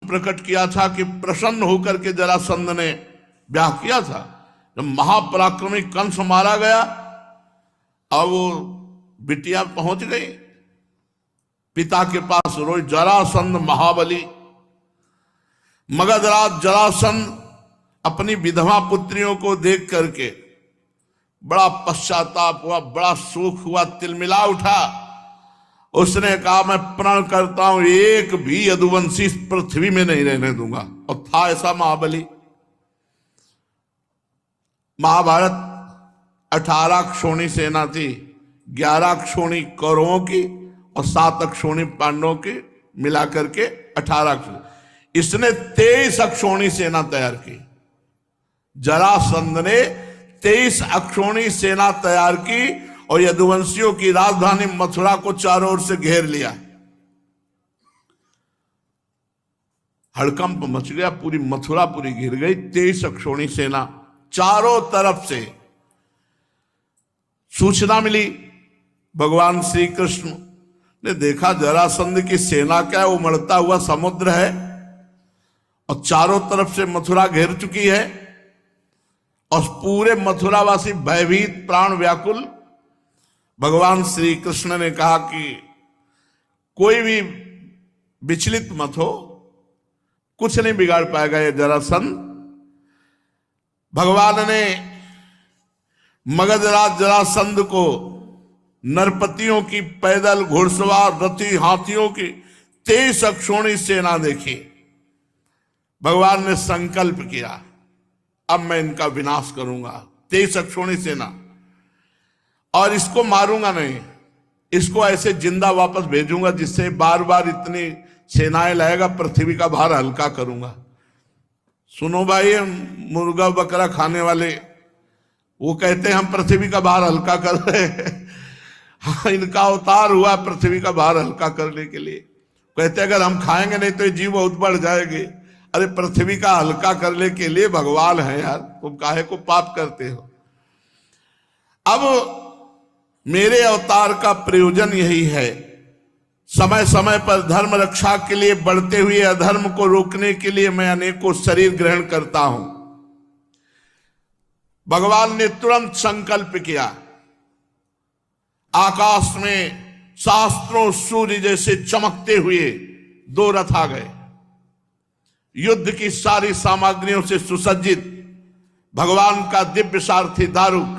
प्रकट किया था कि प्रसन्न होकर के जरासंध ने ब्याह किया था। जब महापराक्रमी कंस मारा गया और वो बिटिया पहुंच गई पिता के पास, रोज जरासंध महाबली। मगधराज जरासंध अपनी विधवा पुत्रियों को देख करके बड़ा पश्चाताप हुआ, बड़ा शोक हुआ, तिलमिला उठा। उसने कहा मैं प्रण करता हूं एक भी यदुवंशी इस पृथ्वी में नहीं रहने दूंगा। और था ऐसा महाबली। महाभारत 18 क्षोणी सेना थी, 11 क्षोणी कौरवों की और 7 अक्षोणी पांडवों की, मिलाकर के 18। इसने 23 अक्षोणी सेना तैयार की। जरासंध ने 23 अक्षोणी सेना तैयार की और यदुवंशियों की राजधानी मथुरा को चारों ओर से घेर लिया। हड़कंप मच गया, पूरी मथुरा पूरी घिर गई। 23 अक्षोणी सेना, चारों तरफ से सूचना मिली। भगवान श्री कृष्ण ने देखा जरासंध की सेना क्या है, उमड़ता हुआ समुद्र है और चारों तरफ से मथुरा घेर चुकी है और पूरे मथुरावासी भयभीत, प्राण व्याकुल। भगवान श्री कृष्ण ने कहा कि कोई भी विचलित मत हो, कुछ नहीं बिगाड़ पाएगा ये जरासंध। भगवान ने मगधराज जरासंध को नरपतियों की पैदल, घुड़सवार, रथी, हाथियों की 23 अक्षोणी सेना देखी। भगवान ने संकल्प किया अब मैं इनका विनाश करूंगा। 23 अक्षोणी सेना, और इसको मारूंगा नहीं, इसको ऐसे जिंदा वापस भेजूंगा जिससे बार बार इतनी सेनाएं लाएगा, पृथ्वी का भार हल्का करूंगा। सुनो भाई, मुर्गा बकरा खाने वाले वो कहते हैं हम पृथ्वी का भार हल्का कर रहे हैं। हाँ, इनका अवतार हुआ पृथ्वी का भार हल्का करने के लिए। कहते अगर हम खाएंगे नहीं तो ये जीव बहुत बढ़ जाएंगे। अरे पृथ्वी का हल्का करने के लिए भगवान है यार, तुम काहे को पाप करते हो। अब मेरे अवतार का प्रयोजन यही है, समय समय पर धर्म रक्षा के लिए, बढ़ते हुए अधर्म को रोकने के लिए मैं अनेकों शरीर ग्रहण करता हूं। भगवान ने तुरंत संकल्प किया। आकाश में शास्त्रों सूर्य जैसे चमकते हुए 2 रथ आ गए, युद्ध की सारी सामग्रियों से सुसज्जित। भगवान का दिव्य सारथी दारुक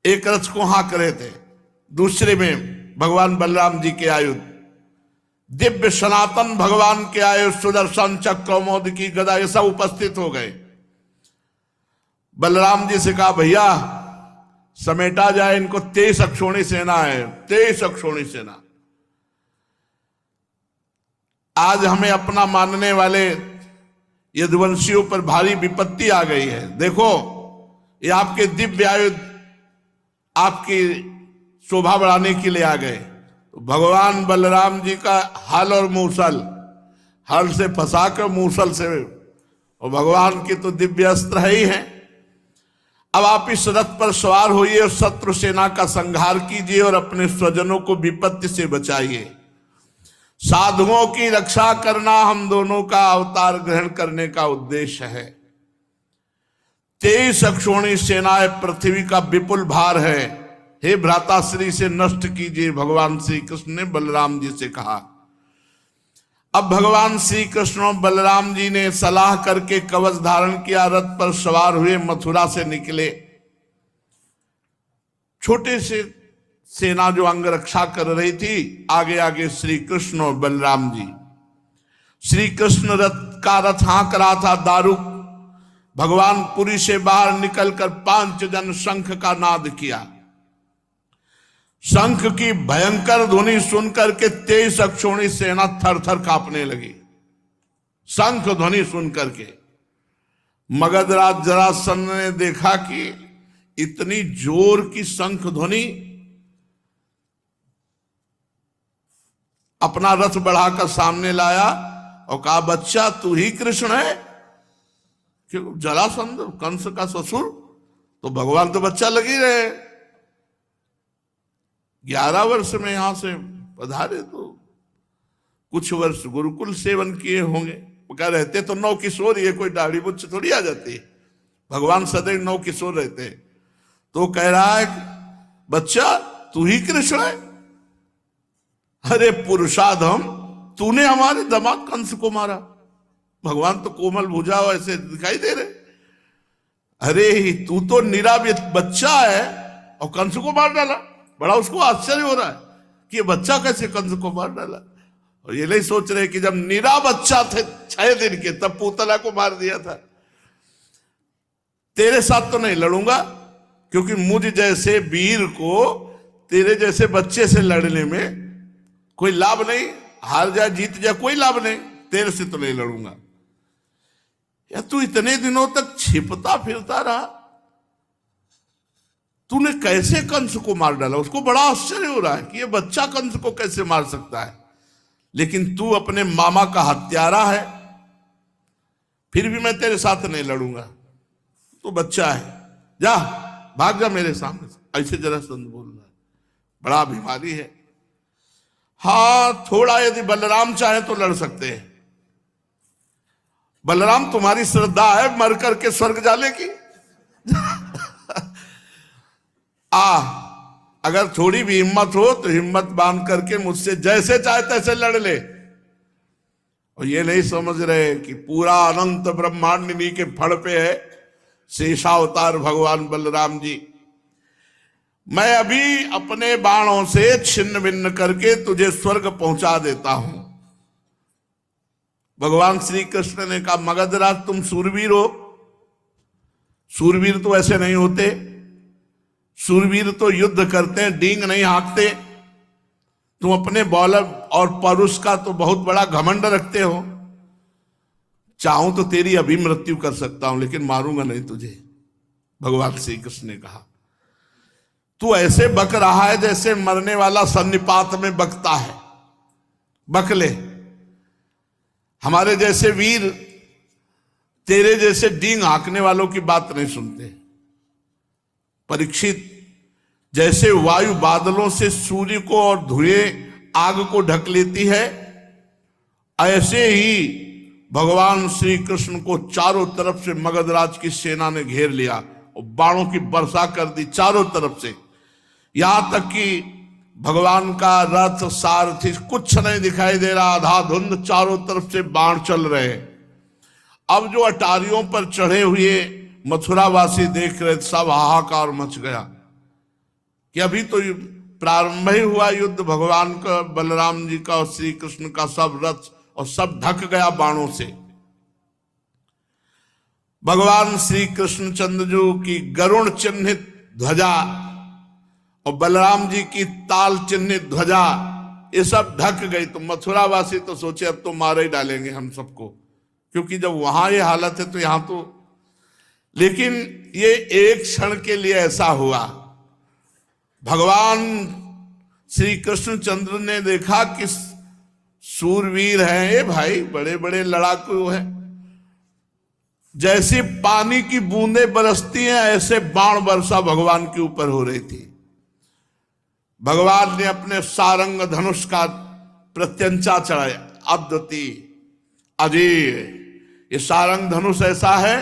एक रथ को हाँक रहे थे, दूसरे में भगवान बलराम जी के आयुध, दिव्य सनातन भगवान के आयुध, सुदर्शन चक्र, कौमोद की गदा, ये सब उपस्थित हो गए। बलराम जी से कहा भैया समेटा जाए इनको, 23 अक्षोणी सेना है, 23 अक्षोणी सेना। आज हमें अपना मानने वाले यदुवंशियों पर भारी विपत्ति आ गई है। देखो ये आपके दिव्य आयुध आपकी शोभा बढ़ाने के लिए आ गए। तो भगवान बलराम जी का हल और मूसल, हल से फंसा कर मूसल से, और भगवान की तो दिव्य अस्त्र है ही है। अब आप इस रथ पर सवार होइए और शत्रु सेना का संहार कीजिए और अपने स्वजनों को विपत्ति से बचाइए। साधुओं की रक्षा करना हम दोनों का अवतार ग्रहण करने का उद्देश्य है। 23 अक्षोणी सेनाएं पृथ्वी का विपुल भार है, हे भ्राताश्री से नष्ट कीजिए, भगवान श्री कृष्ण ने बलराम जी से कहा। अब भगवान श्री कृष्ण और बलराम जी ने सलाह करके कवच धारण किया, रथ पर सवार हुए, मथुरा से निकले। छोटे से सेना जो अंग रक्षा कर रही थी, आगे आगे श्री कृष्ण और बलराम जी। श्री कृष्ण रथ हाँक रहा था दारुक। भगवान पुरी से बाहर निकलकर 5 जन शंख का नाद किया। शंख की भयंकर ध्वनि सुनकर के 23 अक्षोणी सेना थर थर कांपने लगी। शंख ध्वनि सुनकर के मगधराज जरासंध ने देखा कि इतनी जोर की शंख ध्वनि, अपना रथ बढ़ाकर सामने लाया और कहा बच्चा तू ही कृष्ण है? क्यों? जरासंध कंस का ससुर, तो भगवान तो बच्चा लगी रहे। 11 वर्ष में यहां से पधारे तो कुछ वर्ष गुरुकुल सेवन किए होंगे। क्या रहते तो 9 किशोर, ये कोई दाढ़ी मुझ थोड़ी आ जाती है। भगवान सदैव 9 किशोर रहते हैं। तो कह रहा है बच्चा तू ही कृष्ण है? अरे पुरुषाधम, तूने हमारे दामाद कंस को मारा। भगवान तो कोमल भुजा ऐसे दिखाई दे रहे। अरे तू तो निरा बच्चा है और कंस को मार डाला। बड़ा उसको आश्चर्य हो रहा है कि ये बच्चा कैसे कंस को मार डाला। और ये नहीं सोच रहे कि जब निरा बच्चा थे 6 दिन के, तब पूतला को मार दिया था। तेरे साथ तो नहीं लड़ूंगा, क्योंकि मुझ जैसे वीर को तेरे जैसे बच्चे से लड़ने में कोई लाभ नहीं। हार जा जीत जा कोई लाभ नहीं, तेरे से तो नहीं लड़ूंगा। या तू इतने दिनों तक छिपता फिरता रहा, तूने कैसे कंस को मार डाला? उसको बड़ा आश्चर्य हो रहा है कि ये बच्चा कंस को कैसे मार सकता है। लेकिन तू अपने मामा का हत्यारा है, फिर भी मैं तेरे साथ नहीं लड़ूंगा। तू बच्चा है, जा भाग जा मेरे सामने से। ऐसे जरासंध बोल रहा है, बड़ा बीमारी है। हाँ, थोड़ा यदि बलराम चाहे तो लड़ सकते हैं। बलराम तुम्हारी श्रद्धा है मर करके स्वर्ग जाने की। अगर थोड़ी भी हिम्मत हो तो हिम्मत बांध करके मुझसे जैसे चाहे तैसे लड़ ले। और ये नहीं समझ रहे कि पूरा अनंत ब्रह्मांड इन्हीं के फड़ पे है। शेषावतार भगवान बलराम जी, मैं अभी अपने बाणों से छिन्न भिन्न करके तुझे स्वर्ग पहुंचा देता हूं। भगवान श्री कृष्ण ने कहा मगधराज तुम सूरवीर हो। सूरवीर तो ऐसे नहीं होते। सूरवीर तो युद्ध करते हैं, डींग नहीं हाँकते। तुम अपने बौलर और परुष का तो बहुत बड़ा घमंड रखते हो। चाहूं तो तेरी अभी मृत्यु कर सकता हूं, लेकिन मारूंगा नहीं तुझे। भगवान श्री कृष्ण ने कहा तू ऐसे बक रहा है जैसे मरने वाला सन्निपात में बकता है। बक ले। हमारे जैसे वीर तेरे जैसे डींग हाँकने वालों की बात नहीं सुनते। परीक्षित, जैसे वायु बादलों से सूर्य को और धुएं आग को ढक लेती है, ऐसे ही भगवान श्री कृष्ण को चारों तरफ से मगधराज की सेना ने घेर लिया और बाणों की वर्षा कर दी चारों तरफ से। यहां तक कि भगवान का रथ सारथी कुछ नहीं दिखाई दे रहा, अंधाधुंध चारों तरफ से बाण चल रहे। अब जो अटारियों पर चढ़े हुए मथुरावासी देख रहे, सब हाहाकार मच गया कि अभी तो प्रारंभ ही हुआ युद्ध। भगवान का, बलराम जी का और श्री कृष्ण का सब रथ और सब ढक गया बाणों से। भगवान श्री कृष्णचंद्र जी की गरुण चिन्हित ध्वजा और बलराम जी की ताल चिन्हित ध्वजा, ये सब ढक गई। तो मथुरावासी तो सोचे अब तो मार ही डालेंगे हम सबको, क्योंकि जब वहां ये हालत है तो यहां तो। लेकिन ये एक क्षण के लिए ऐसा हुआ। भगवान श्री कृष्णचंद्र ने देखा कि सूरवीर हैं ये भाई, बड़े बड़े लड़ाकू हैं। जैसे पानी की बूंदें बरसती हैं ऐसे बाण वर्षा भगवान के ऊपर हो रही थी। भगवान ने अपने सारंग धनुष का प्रत्यंचा चढ़ाया, अद्वितीय अजेय। ये सारंग धनुष ऐसा है,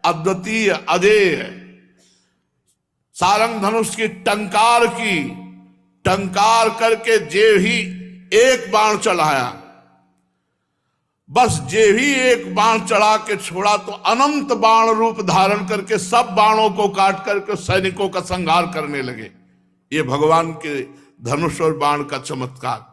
अद्वितीय अजेय। सारंग धनुष की टंकार करके जे ही एक बाण चढ़ाया, बस जे ही एक बाण चढ़ा के छोड़ा तो अनंत बाण रूप धारण करके सब बाणों को काट करके सैनिकों का संहार करने लगे। ये भगवान के धनुष और बाण का चमत्कार।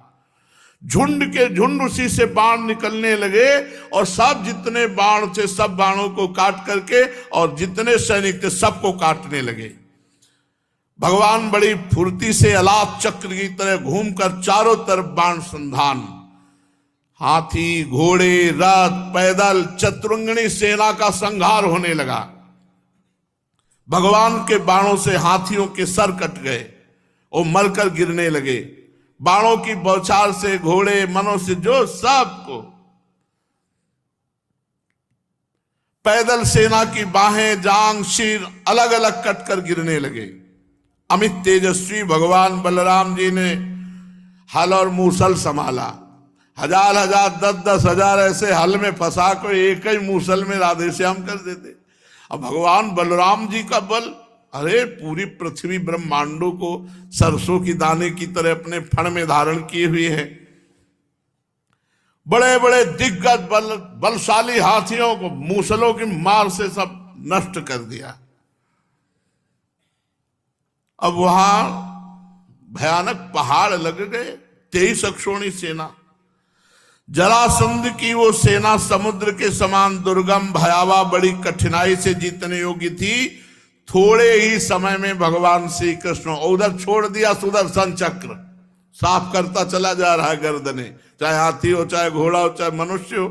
झुंड के झुंड उसी से बाण निकलने लगे और सब जितने बाण थे सब बाणों को काट करके और जितने सैनिक थे सबको काटने लगे। भगवान बड़ी फुर्ती से अलाप चक्र की तरह घूमकर चारों तरफ बाण संधान। हाथी, घोड़े, रथ, पैदल, चतुरंगनी सेना का संहार होने लगा। भगवान के बाणों से हाथियों के सर कट गए और मरकर गिरने लगे। बाणों की बौछार से घोड़े, मनुष्य, जो सबको। पैदल सेना की बाहें, जांग, सिर अलग अलग कटकर गिरने लगे। अमित तेजस्वी भगवान बलराम जी ने हल और मूसल संभाला। हजार हजार 10-10 हजार ऐसे हल में फंसा को एक ही मूसल में राधे श्याम कर देते। अब भगवान बलराम जी का बल, अरे पूरी पृथ्वी ब्रह्मांडों को सरसों की दाने की तरह अपने फण में धारण किए हुए है। बड़े बड़े दिग्गज बलशाली हाथियों को मूसलों की मार से सब नष्ट कर दिया। अब वहां भयानक पहाड़ लग गए। 23 अक्षोणी सेना, जरासंध की वो सेना समुद्र के समान दुर्गम भयावह बड़ी कठिनाई से जीतने योग्य थी। थोड़े ही समय में भगवान श्री कृष्ण उधर छोड़ दिया सुदर्शन चक्र, साफ करता चला जा रहा है गर्दने, चाहे हाथी हो, चाहे घोड़ा हो, चाहे मनुष्य हो।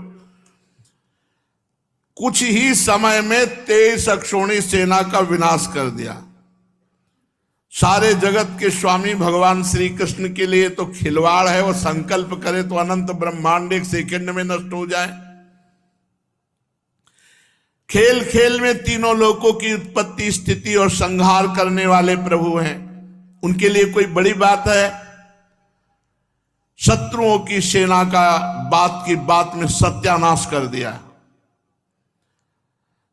कुछ ही समय में 23 अक्षोणी सेना का विनाश कर दिया। सारे जगत के स्वामी भगवान श्री कृष्ण के लिए तो खिलवाड़ है, वो संकल्प करे तो अनंत ब्रह्मांड एक सेकंड में नष्ट हो जाए। खेल खेल में तीनों लोकों की उत्पत्ति, स्थिति और संहार करने वाले प्रभु हैं, उनके लिए कोई बड़ी बात है? शत्रुओं की सेना का बात की बात में सत्यानाश कर दिया।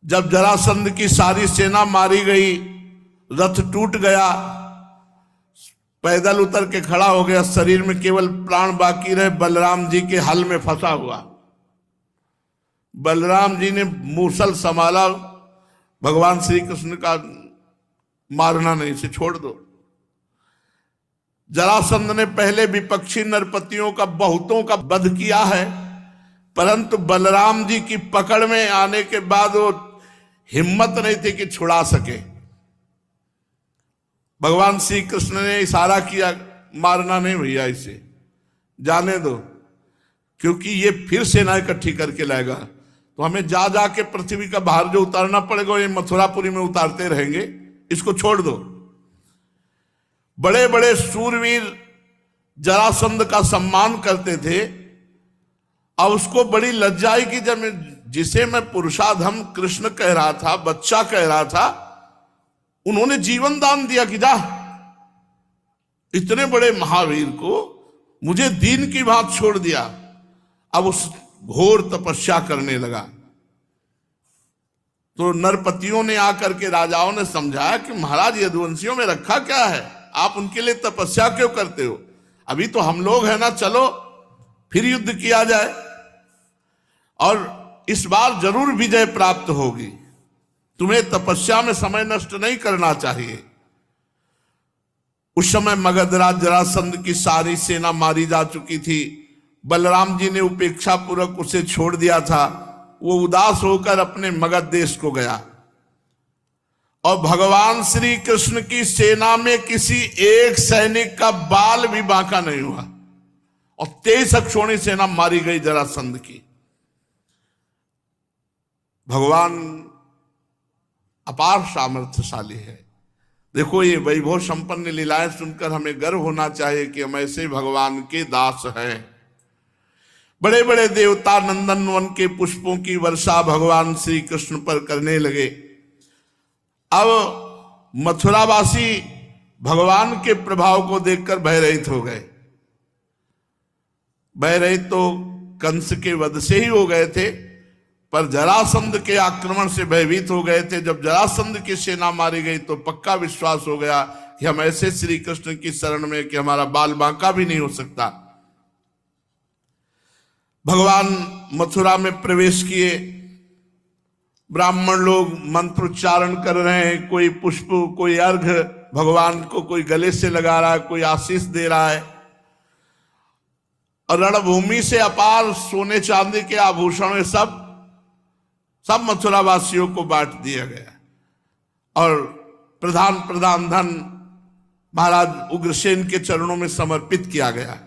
जब जरासंध की सारी सेना मारी गई, रथ टूट गया, पैदल उतर के खड़ा हो गया, शरीर में केवल प्राण बाकी रहे, बलराम जी के हल में फंसा हुआ। बलराम जी ने मूसल संभाला, भगवान श्री कृष्ण का मारना नहीं, इसे छोड़ दो। जरासंध ने पहले विपक्षी नरपतियों का बहुतों का वध किया है, परंतु बलराम जी की पकड़ में आने के बाद वो हिम्मत नहीं थी कि छुड़ा सके। भगवान श्री कृष्ण ने इशारा किया, मारना नहीं भैया, इसे जाने दो, क्योंकि ये फिर सेना इकट्ठी करके लाएगा, तो हमें जा जाके पृथ्वी का भार जो उतारना पड़ेगा ये मथुरापुरी में उतारते रहेंगे, इसको छोड़ दो। बड़े बड़े सूरवीर जरासंध का सम्मान करते थे। अब उसको बड़ी लज्जा आई कि जब जिसे मैं पुरुषाधम कृष्ण कह रहा था, बच्चा कह रहा था, उन्होंने जीवन दान दिया कि जा, इतने बड़े महावीर को मुझे दीन की बात छोड़ दिया। अब उस घोर तपस्या करने लगा। तो नरपतियों ने आकर के राजाओं ने समझाया कि महाराज यदुवंशियों में रखा क्या है, आप उनके लिए तपस्या क्यों करते हो? अभी तो हम लोग हैं ना, चलो फिर युद्ध किया जाए और इस बार जरूर विजय प्राप्त होगी। तुम्हें तपस्या में समय नष्ट नहीं करना चाहिए। उस समय मगधराज जरासंध की सारी सेना मारी जा चुकी थी। बलराम जी ने उपेक्षा पूर्वक उसे छोड़ दिया था। वो उदास होकर अपने मगध देश को गया और भगवान श्री कृष्ण की सेना में किसी एक सैनिक का बाल भी बांका नहीं हुआ और 23 अक्षोणी सेना मारी गई जरासंध की। भगवान अपार सामर्थ्यशाली है। देखो, ये वैभव संपन्न लीलाएं सुनकर हमें गर्व होना चाहिए कि हम ऐसे भगवान के दास हैं। बड़े बड़े देवता नंदन वन के पुष्पों की वर्षा भगवान श्री कृष्ण पर करने लगे। अब मथुरावासी भगवान के प्रभाव को देखकर भयरहित हो गए। भयरहित तो कंस के वध से ही हो गए थे, पर जरासंध के आक्रमण से भयभीत हो गए थे। जब जरासंध की सेना मारी गई तो पक्का विश्वास हो गया कि हम ऐसे श्री कृष्ण की शरण में कि हमारा बाल बांका भी नहीं हो सकता। भगवान मथुरा में प्रवेश किए। ब्राह्मण लोग मंत्रोच्चारण कर रहे हैं, कोई पुष्प, कोई अर्घ भगवान को कोई गले से लगा रहा है, कोई आशीष दे रहा है। और रणभूमि से अपार सोने चांदी के आभूषण सब मथुरा वासियों को बांट दिया गया और प्रधान धन महाराज उग्रसेन के चरणों में समर्पित किया गया।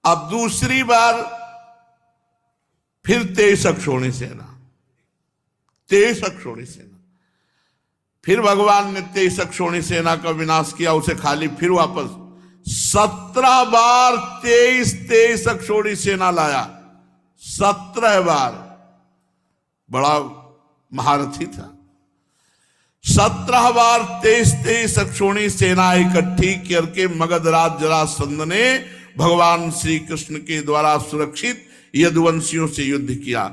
अब दूसरी बार फिर 23 अक्षोणी सेना, 23 अक्षोणी सेना, फिर भगवान ने 23 अक्षोणी सेना का विनाश किया, उसे खाली फिर वापस 17 बार 23 अक्षोणी सेना लाया। 17 बार, बड़ा महारथी था। 17 बार 23 अक्षोणी सेना इकट्ठी करके मगधराज जरासंध ने भगवान श्री कृष्ण के द्वारा सुरक्षित यदुवंशियों से युद्ध किया,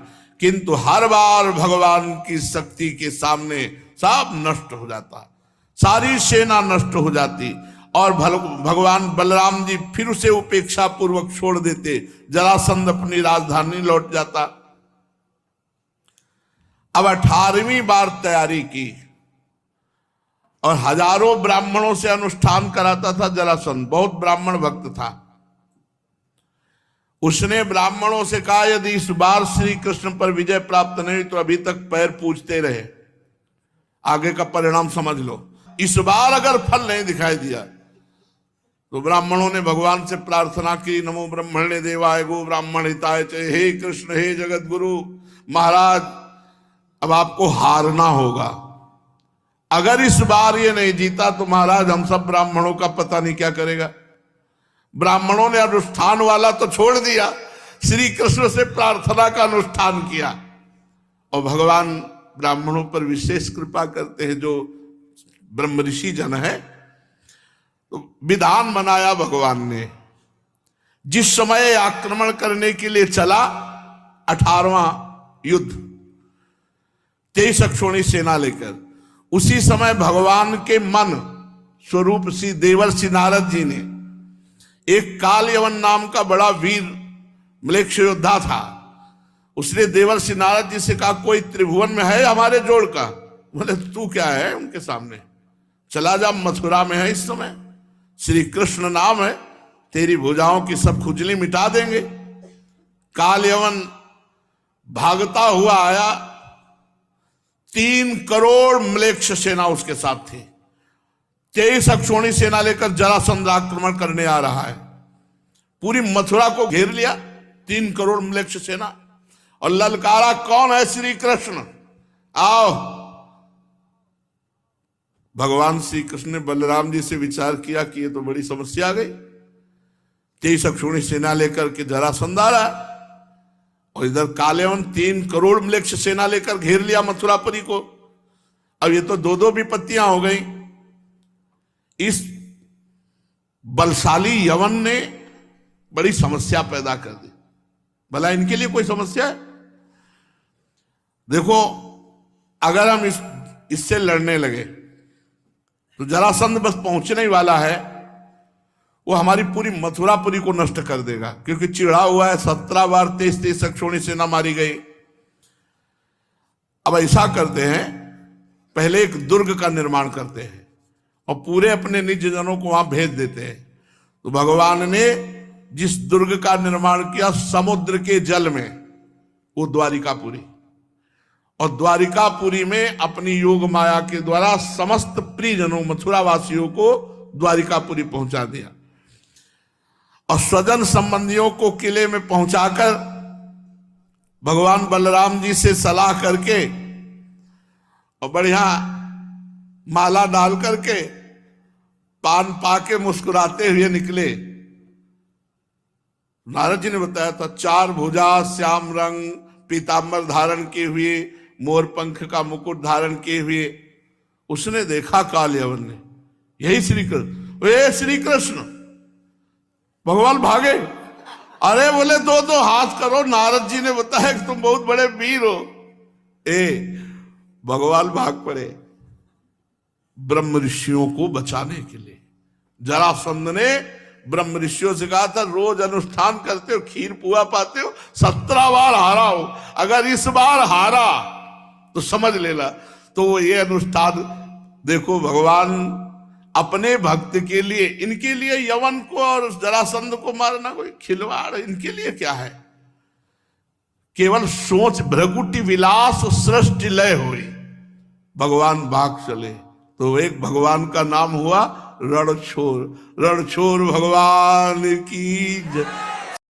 किंतु हर बार भगवान की शक्ति के सामने सब नष्ट हो जाता, सारी सेना नष्ट हो जाती और भगवान बलराम जी फिर उसे उपेक्षा पूर्वक छोड़ देते। जरासंध अपनी राजधानी लौट जाता। अब 18वीं बार तैयारी की और हजारों ब्राह्मणों से अनुष्ठान कराता था जरासंध। बहुत ब्राह्मण भक्त था। उसने ब्राह्मणों से कहा, यदि इस बार श्री कृष्ण पर विजय प्राप्त नहीं तो अभी तक पैर पूजते रहे, आगे का परिणाम समझ लो। इस बार अगर फल नहीं दिखाई दिया तो ब्राह्मणों ने भगवान से प्रार्थना की, नमो ब्रह्मणे देवाय गो ब्राह्मण हिताय च, हे कृष्ण हे जगत गुरु महाराज, अब आपको हारना होगा। अगर इस बार ये नहीं जीता तो महाराज हम सब ब्राह्मणों का पता नहीं क्या करेगा। ब्राह्मणों ने अनुष्ठान वाला तो छोड़ दिया, श्री कृष्ण से प्रार्थना का अनुष्ठान किया। और भगवान ब्राह्मणों पर विशेष कृपा करते हैं, जो ब्रह्म ऋषि जन है। तो विधान बनाया भगवान ने, जिस समय आक्रमण करने के लिए चला 18वां युद्ध 23 अक्षौणी सेना लेकर, उसी समय भगवान के मन स्वरूप श्री देवर्षि नारद जी ने, एक काल यवन नाम का बड़ा वीर म्लेच्छ योद्धा था, उसने देवर्षि नारद जी से कहा, कोई त्रिभुवन में है हमारे जोड़ का? बोले तू क्या है उनके सामने, चला जा, मथुरा में है इस समय, श्री कृष्ण नाम है, तेरी भुजाओं की सब खुजली मिटा देंगे। काल यवन भागता हुआ आया, 3 करोड़ म्लेच्छ सेना उसके साथ थी। 23 अक्षौणी सेना लेकर जरासंध आक्रमण करने आ रहा है। पूरी मथुरा को घेर लिया 3 करोड़ म्लेच्छ सेना, और ललकारा, कौन है? श्री कृष्ण, आओ। भगवान श्री कृष्ण ने बलराम जी से विचार किया कि ये तो बड़ी समस्या आ गई। 23 अक्षौणी सेना लेकर के जरासंध आ रहा है और इधर कालेवन 3 करोड़ म्लेच्छ सेना लेकर घेर लिया मथुरापुरी को। अब ये तो 2-2 विपत्तियां हो गई। इस बलशाली यवन ने बड़ी समस्या पैदा कर दी। भला इनके लिए कोई समस्या है? देखो, अगर हम इससे लड़ने लगे तो जरासंध बस पहुंचने ही वाला है, वो हमारी पूरी मथुरापुरी को नष्ट कर देगा, क्योंकि चिढ़ा हुआ है। 17 बार 23 अक्षौणी सेना मारी गई। अब ऐसा करते हैं, पहले एक दुर्ग का निर्माण करते हैं और पूरे अपने निज जनों को वहां भेज देते हैं। तो भगवान ने जिस दुर्ग का निर्माण किया समुद्र के जल में, वो द्वारिकापुरी, और द्वारिकापुरी में अपनी योग माया के द्वारा समस्त प्रियजनों मथुरा वासियों को द्वारिकापुरी पहुंचा दिया। और स्वजन संबंधियों को किले में पहुंचाकर भगवान बलराम जी से सलाह करके और बढ़िया माला डाल करके पान पाके मुस्कुराते हुए निकले। नारद जी ने बताया था, 4 भुजा, श्याम रंग पीतांबर धारण किए हुए, मोर पंख का मुकुट धारण किए हुए। उसने देखा काल यवन ने, यही श्री कृष्ण, वे श्री कृष्ण। भगवान भागे, अरे बोले 2-2 हाथ करो, नारद जी ने बताया कि तुम बहुत बड़े वीर हो। भगवान भाग पड़े ब्रह्म ऋषियों को बचाने के लिए। जरासंध ने ब्रह्म ऋषियों से कहा था, रोज अनुष्ठान करते हो, खीर पुआ पाते हो, 17 बार हारा हो, अगर इस बार हारा तो समझ लेना। तो ये अनुष्ठान देखो, भगवान अपने भक्त के लिए, इनके लिए यवन को और जरासंध को मारना कोई खिलवाड़ इनके लिए क्या है? केवल सोच भ्रगुटी विलास सृष्टि लय हुई, भगवान भाग चले। तो एक भगवान का नाम हुआ रणछोर। रणछोर भगवान की जय।